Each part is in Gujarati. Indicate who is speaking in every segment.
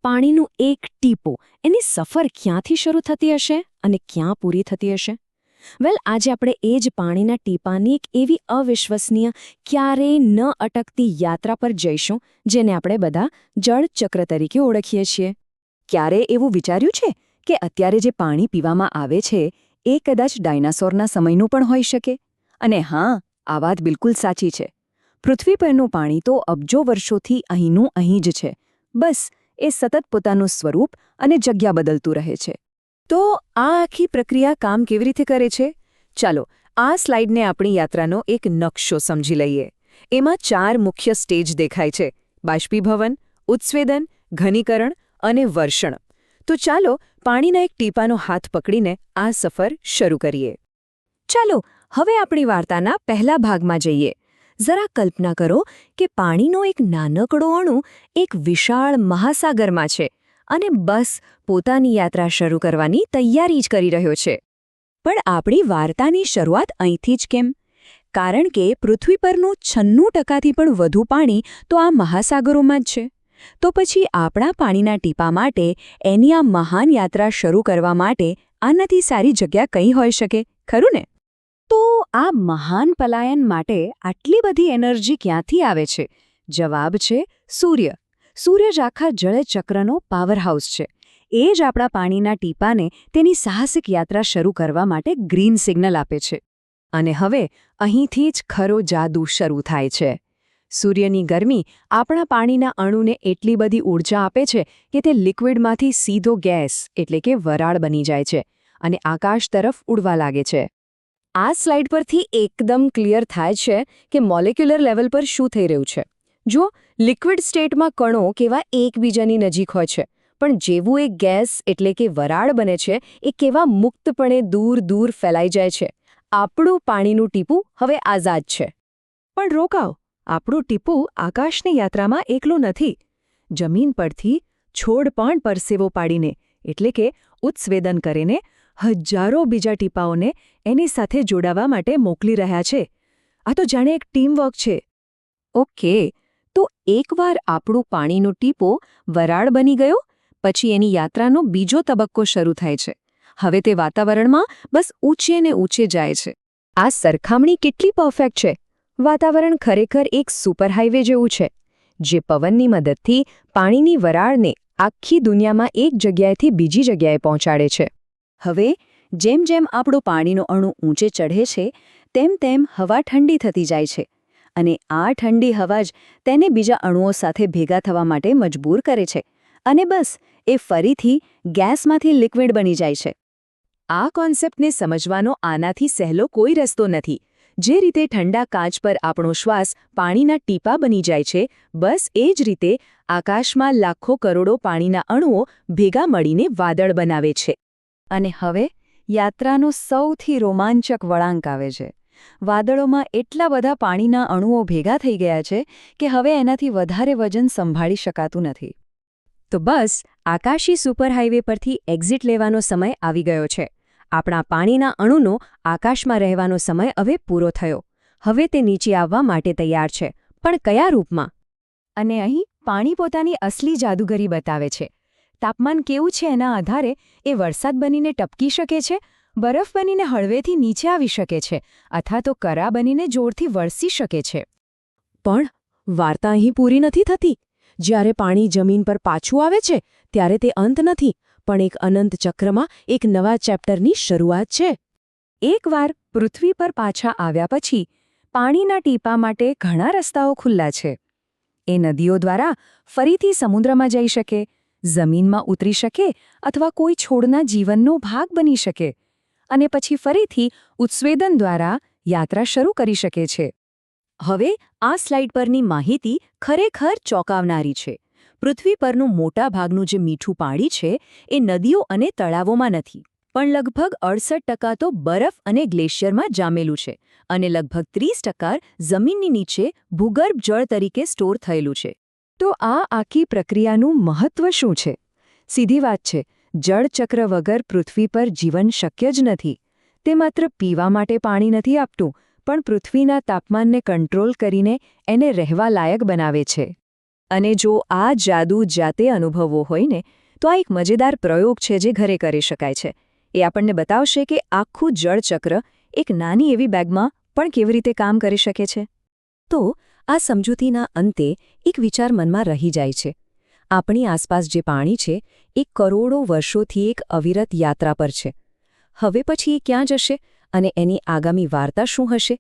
Speaker 1: પાણીનું એક ટીપું એની સફર ક્યાંથી શરૂ થતી હશે અને ક્યાં પૂરી થતી હશે? વેલ, આજે આપણે એ જ પાણીના ટીપાની એક એવી અવિશ્વસનીય, ક્યારેય ન અટકતી યાત્રા પર જઈશું, જેને આપણે બધા જળચક્ર તરીકે ઓળખીએ છીએ. ક્યારે એવું વિચાર્યું છે કે અત્યારે જે પાણી પીવામાં આવે છે એ કદાચ ડાયનાસોરના સમયનું પણ હોઈ શકે? અને હા, આ વાત બિલકુલ સાચી છે. પૃથ્વી પરનું પાણી તો અબજો વર્ષોથી અહીંનું અહીં જ છે. બસ એ સતત પોતાનું સ્વરૂપ અને જગ્યા બદલતું રહે છે. તો આ આખી પ્રક્રિયા કામ કેવી રીતે કરે છે? ચાલો, આ સ્લાઇડને આપણી યાત્રાનો એક નકશો સમજી લઈએ. એમાં 4 મુખ્ય સ્ટેજ દેખાય છે: બાષ્પીભવન, ઉત્સ્વેદન, ઘનીકરણ અને વર્ષણ. તો ચાલો પાણીના એક ટીપાનો હાથ પકડીને આ સફર શરૂ કરીએ. ચાલો હવે આપણી વાર્તાના પહેલા ભાગમાં જઈએ. જરા કલ્પના કરો કે પાણીનો એક નાનકડો અણુ એક વિશાળ મહાસાગરમાં છે અને બસ પોતાની યાત્રા શરૂ કરવાની તૈયારી જ કરી રહ્યો છે. પણ આપણી વાર્તાની શરૂઆત અહીંથી જ કેમ? કારણ કે પૃથ્વી પરનું 96% પણ વધુ પાણી તો આ મહાસાગરોમાં જ છે. તો પછી આપણા પાણીના ટીપા માટે એની આ મહાન યાત્રા શરૂ કરવા માટે આનાથી સારી જગ્યા કઈ હોઈ શકે, ખરું ને? તો આ મહાન પલાયન માટે આટલી બધી એનર્જી ક્યાંથી આવે છે? જવાબ છે સૂર્ય. સૂર્ય જ આખા જળચક્રનો પાવરહાઉસ છે. એ જ આપણા પાણીના ટીપાને તેની સાહસિક યાત્રા શરૂ કરવા માટે ગ્રીન સિગ્નલ આપે છે. અને હવે અહીંથી જ ખરો જાદુ શરૂ થાય છે. સૂર્યની ગરમી આપણા પાણીના અણુને એટલી બધી ઊર્જા આપે છે કે તે લિક્વિડમાંથી સીધો ગેસ એટલે કે વરાળ બની જાય છે અને આકાશ તરફ ઉડવા લાગે છે. આ સ્લાઇડ પરથી એકદમ ક્લિયર થાય છે કે મોલેક્યુલર લેવલ પર શું થઈ રહ્યું છે. જો લિક્વિડ સ્ટેટમાં કણો કેવા એકબીજાની નજીક હોય છે, પણ જેવું એક ગેસ એટલે કે વરાળ બને છે એ કેવા મુક્તપણે દૂર દૂર ફેલાઈ જાય છે. આપણું પાણીનું ટીપું હવે આઝાદ છે. પણ રોકાવ, આપણું ટીપું આકાશની યાત્રામાં એકલું નથી. જમીન પરથી છોડ પણ પરસેવો પાડીને એટલે કે ઉત્સ્વેદન કરીને હજારો બીજા ટીપાઓને એની સાથે જોડાવા માટે મોકલી રહ્યા છે. આ તો જાણે એક ટીમવર્ક છે. ઓકે, તો એકવાર આપણું પાણીનું ટીપો વરાળ બની ગયો, પછી એની યાત્રાનો બીજો તબક્કો શરૂ થાય છે. હવે તે વાતાવરણમાં બસ ઊંચે ને ઊંચે જાય છે. આ સરખામણી કેટલી પરફેક્ટ છે! વાતાવરણ ખરેખર એક સુપરહાઇવે જેવું છે, જે પવનની મદદથી પાણીની વરાળને આખી દુનિયામાં એક જગ્યાએથી બીજી જગ્યાએ પહોંચાડે છે. હવે જેમ જેમ આપણો પાણીનો અણુ ઊંચે ચઢે છે તેમ તેમ હવા ઠંડી થતી જાય છે અને આ ઠંડી હવા જ તેને બીજા અણુઓ સાથે ભેગા થવા માટે મજબૂર કરે છે અને બસ એ ફરીથી ગેસમાંથી લિક્વિડ બની જાય છે. આ કોન્સેપ્ટને સમજવાનો આનાથી સહેલો કોઈ રસ્તો નથી. જે રીતે ઠંડા કાચ પર આપણો શ્વાસ પાણીના ટીપા બની જાય છે, બસ એ જ રીતે આકાશમાં લાખો કરોડો પાણીના અણુઓ ભેગા મળીને વાદળ બનાવે છે. અને હવે યાત્રાનો સૌથી રોમાંચક વળાંક આવે છે. વાદળોમાં એટલા બધા પાણીના અણુઓ ભેગા થઈ ગયા છે કે હવે એનાથી વધારે વજન સંભાળી શકાતું નથી. તો બસ આકાશી સુપરહાઇવે પરથી એક્ઝિટ લેવાનો સમય આવી ગયો છે. આપણા પાણીના અણુનો આકાશમાં રહેવાનો સમય હવે પૂરો થયો. હવે તે નીચે આવવા માટે તૈયાર છે, પણ કયા રૂપમાં? અને અહીં પાણી પોતાની અસલી જાદુગરી બતાવે છે. તાપમાન કેવું છે એના આધારે એ વરસાદ બનીને ટપકી શકે છે, બરફ બનીને હળવેથી નીચે આવી શકે છે અથવા તો કરા બનીને જોરથી વરસી શકે છે. પણ વાર્તા અહીં પૂરી નથી થતી. જ્યારે પાણી જમીન પર પાછું આવે છે ત્યારે તે અંત નથી, પણ એક અનંત ચક્રમાં એક નવા ચેપ્ટરની શરૂઆત છે. એકવાર પૃથ્વી પર પાછા આવ્યા પછી પાણીના ટીપા માટે ઘણા રસ્તાઓ ખુલ્લા છે. એ નદીઓ દ્વારા ફરીથી સમુદ્રમાં જઈ શકે, જમીનમાં ઉતરી શકે અથવા કોઈ છોડના જીવનનો ભાગ બની શકે અને પછી ફરીથી ઉત્સ્વેદન દ્વારા યાત્રા શરૂ કરી શકે છે. હવે આ સ્લાઇડ પરની માહિતી ખરેખર ચોંકાવનારી છે. પૃથ્વી પરનું મોટા ભાગનું જે મીઠું પાણી છે એ નદીઓ અને તળાવોમાં નથી, પણ લગભગ 68% તો બરફ અને ગ્લેશિયરમાં જામેલું છે અને લગભગ 30% જમીનની નીચે ભૂગર્ભ જળ તરીકે સ્ટોર થયેલું છે. તો આ આખી પ્રક્રિયાનું મહત્વ શું છે? સીધી વાત છે, જળચક્ર વગર પૃથ્વી પર જીવન શક્ય જ નથી. તે માત્ર પીવા માટે પાણી નથી આપતું, પણ પૃથ્વીના તાપમાનને કંટ્રોલ કરીને એને રહેવા લાયક બનાવે છે.
Speaker 2: અને જો આ જાદુ જાતે અનુભવવો હોય ને તો આ એક મજેદાર પ્રયોગ છે જે ઘરે કરી શકાય છે. એ આપણને બતાવશે કે આખું જળચક્ર એક નાની એવી બેગમાં પણ કેવી રીતે કામ કરી શકે છે.
Speaker 3: તો આ સમજૂતીના અંતે એક વિચાર મનમાં રહી જાય છે. આપણી આસપાસ જે પાણી છે એ કરોડો વર્ષોથી એક અવિરત યાત્રા પર છે. હવે પછી એ ક્યાં જશે અને એની આગામી વાર્તા શું હશે?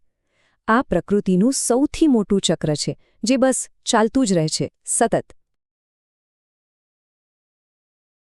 Speaker 3: આ પ્રકૃતિનું સૌથી મોટું ચક્ર છે જે બસ ચાલતું જ રહે છે, સતત.